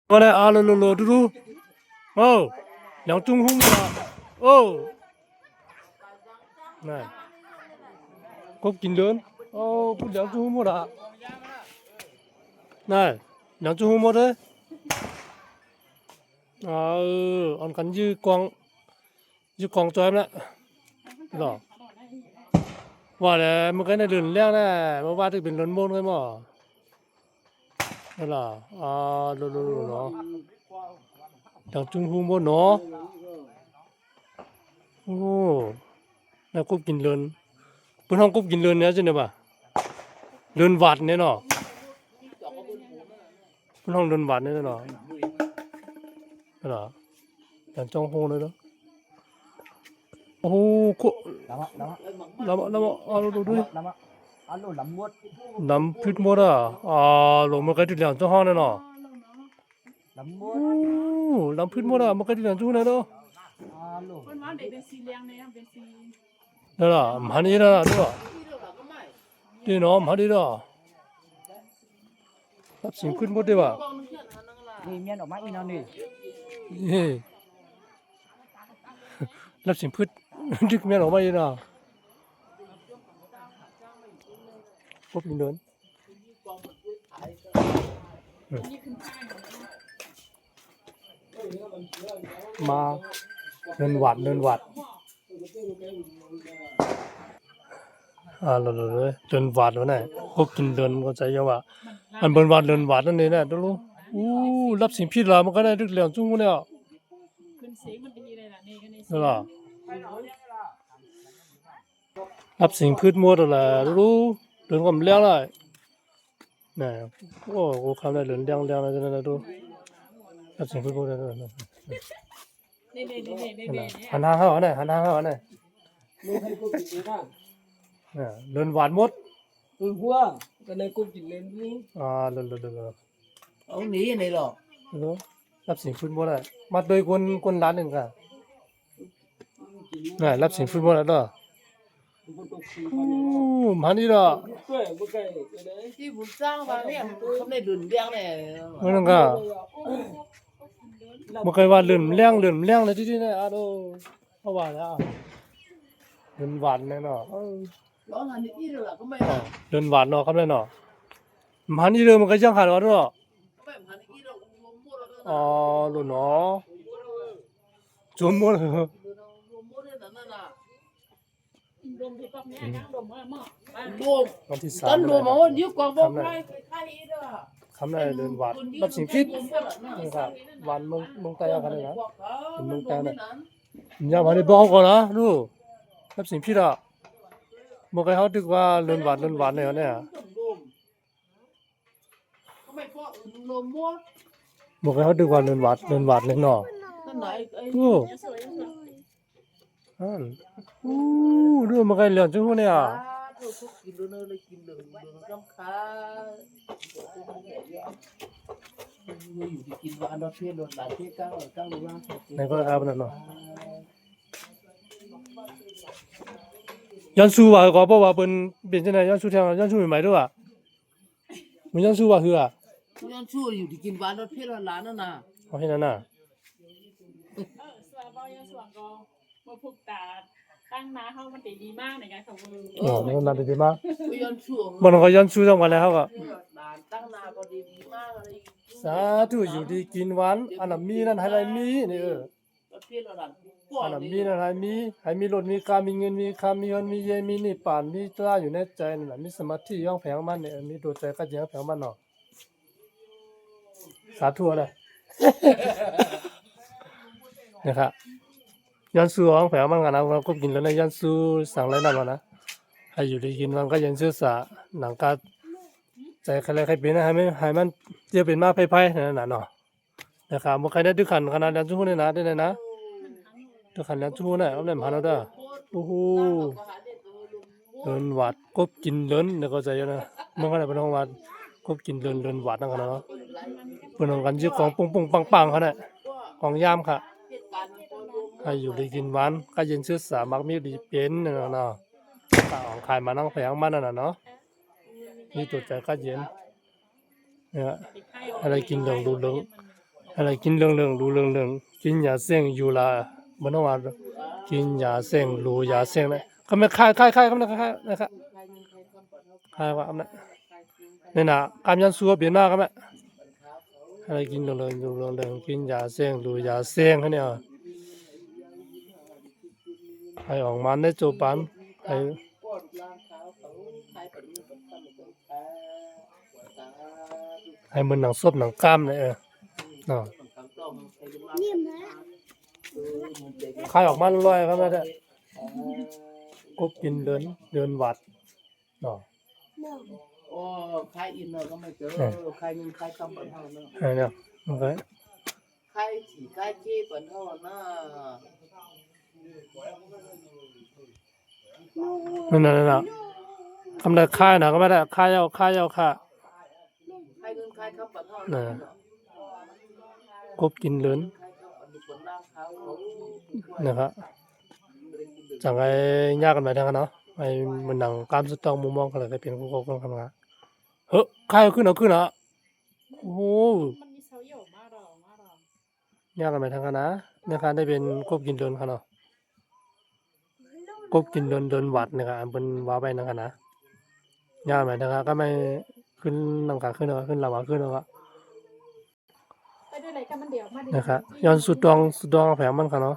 过来啊，噜，嘟嘟，哦，两中红的，哦，này, có kín lớn, oh, cũng两中红的，này,两中红的，à, ăn cắn dư quang cho em đấy, đó, và này, một cái này lớn leo này, mà ba thìเป็นlớn môn cái mà, đây là, à, lù nó,两中红nó, oh, này có kín lớn. Bữa hôm cúpกินเรือนเนี้ยใช่ไหมบ่ะเรือนวัดเนี่ยเนาะบนห้องเรือนวัดเนี่ยเนาะเหรออย่างจ้องโฮเลยเนาะโอ้โหคุลำเอาดูด้วยลำพิษหมดอ่ะลงมาใกล้ที่เหลืองจ้องห้องเนี่ยเนาะโอ้ลำพิษหมดอ่ะมาใกล้ที่เหลืองจ้องเนี่ยเนาะนั่นล่ะมันนี่นะด้วยดีเนาะมันนี่เนาะรับสิ่งขึ้นหมดเลยว่ะนี่เมียนออกมาอีนอนนี่รับสิ่งพืชดึกแม่นออกมาอีน่ะพบเดินมาเดินวัดเลยเดินวัดวะเนี่ยพบกินเดินก็ใจยังว่าอันเดินวัดนั่นเองนะดูรับสิ่งพิษละมันก็ได้ดึกเหลี่ยมจุ้งเนี่ยนั่นล่ะรับสิ่งพืชมัวตัวละดูเดินความเลี้ยงเลยเนี่ยโอ้โหคำได้เดินเลี้ยงเลยนะดูรับสิ่งพืชมัวเลยนี่หันหน้าเข้าเนี่ยเดินหวานมดหัวก็เลยกูกินเล่นดูเดินเอาหนีนี่หรอรับสิ่งพืชมัวเลยมาโดยคนร้านหนึ่งกันนี่รับสิ่งพืชมัวแล้วมันนี่ล่ะที่บุญสร้างมาเนี่ยเขาได้ดุนเลี้ยงเนี่ยนั่นก็มันเคยว่าเลื่อนเลี้ยงเลยที่นี่อ่ะดูเขาว่าแล้วเลื่อนหวานเลยเนาะร้องอันนี้อีหรอก็ไม่เลื่อนหวานเนาะครับเลยเนาะมันนี่เรื่องมันก็ยังขาดว่าด้วยรู้เนาะจุ่มหมดเลยวันที่3ต้นรวมมาว่ายุคกองบอกใครคำนั้นเดินหวานรับสิ่งพิษนะครับหวานมึงตายกันเลยนะมึงตายเนี่ยอย่ามาได้บอกก่อนนะดูรับสิ่งพิษอ่ะบอกให้เขาดึกว่าเดินหวานเนี่ยบอกให้เขาดึกว่าเดินหวานเลยเนาะดูดูมันก็เหลืองจังหัวเนี่ยกินดูเนยกินเหลืองน้ำค้าอยู่ที่กินว่าอันดับเพี้ยนโดนหลายเพี้ยก้าวหรือว่าในก็ครับนั่นเนาะยันสู้ว่าก็บอกว่าเป็นจังได๋ยันสู้แทงยันสู้ใหม่ๆด้วยอ่ะมันยันสู้ว่าคืออ่ะยันสู้อยู่ที่กินว่าอันดับเพี้ยนหลานนั่นน่ะเอาให้นั่นน่ะสวาบยังสวงก็มาผูกตาตั้งน้าเฮามันดีมากในการของมือมันน่าดีมากยันสู้มันก็ยันสู้จังวันแล้วเขาก็ตั้งนาก็ดีมากอะไรสาธุอยู่ดีกินหวานอันนั้นมีนั่นให้มีนี่อันนั้นมีนั่นให้มีรถมีการมีเงินมีคำมีเงินมีเยมีนี่ป่านมีตราอยู่ในใจนั่นน่ะมีสมาธิย่องแผงมันเนี่ยมีตัวใจก็เจียงแผงมันเนาะสาธุอะไรนะครับยันสู้ของแผงมันกันนะเราก็กินแล้วนะยันสู้สั่งอะไรนั่นมานะให้อยู่ดีกินมันก็ยันซื่อสาหนังกาใจใครเป็นนะให้มันเจียเป็นมาไพ่นั่นน่ะเนาะนะครับบ่ใครได้ดึกขันขนาดยันสู้นี่นะได้เลยนะดึกขันยันสู้น่ะเอาได้มาแล้วเด้อโอ้โหเดินหวาดกบกินเดินแล้วก็ใจนะมันก็ได้เป็นของหวาดกบกินเดินหวาดนั่นกันเนาะเพิ่นกันชื่อของปุ้งปังๆเขาน่ะของยามค่ะให้อยู่ดีกินหวานก็เย็นซื่อสามักมีดีเป็นนั่นเนาะของขายมานั่งแผงมันนั่นน่ะเนาะมีตัวใจก็เย็นเนี่ยอะไรกินเหลืองดูเหลือง อะไรกินเรื่องดูเรื่องกินยาเส้นอยู่ละบ่ต้องว่ากินยาเส้นรู้ยาเส้นเลยก็ไม่ค่ายก็ไม่ค่ายนะครับค่ายว่าอันนั้นนี่นะการยันสู้เปลี่ยนหน้าก็ไม่อะไรกินเรื่องดูเรื่องกินยาเส้นรู้ยาเส้นเขาเนี่ยให้ออกมาได้จบปันให้ ให้มันหนังซบหนังกล้ามเลยเนาะคายออกมาลอยครับแม่เด้อกบกินเดินวัดเนาะ โอ้ใครอินเนอร์ก็ไม่เจอใครนึงใครคำปันเท่าเนอะ ไอ้เนี่ยโอเค ใครฉี่ใครจี้ปันเท่าเนอะ นั่นคำใดค่ายนะก็ไม่ได้ค่ายเอาค่า ใครนึงใครคำปันเท่าเนอะ กบกินเดิน ใครคำปันคนล่างเขา นะครับจังไอ้ยากกันไปทางกันเนาะไอ้มันหนังกล้ามสุดต้องมุมมองกันเลยเป็นกูก็ทำงานเฮ้ยค่ายขึ้นนะโอ้โห มันมีเสาอยู่มากหรอ ยากกันไปทางกันนะเนี่ยครับได้เป็นกบกินเดินครับเนาะกบกินเดินวัดนะครับเป็นว่าไปนะครับนะยากไหมนะครับก็ไม่ขึ้นลำขาขึ้นนะครับขึ้นลำขาขึ้นนะครับ ไปด้วยอะไรกันมันเดียวมา นะครับย้อนสุดดวงแผงมันครับเนาะ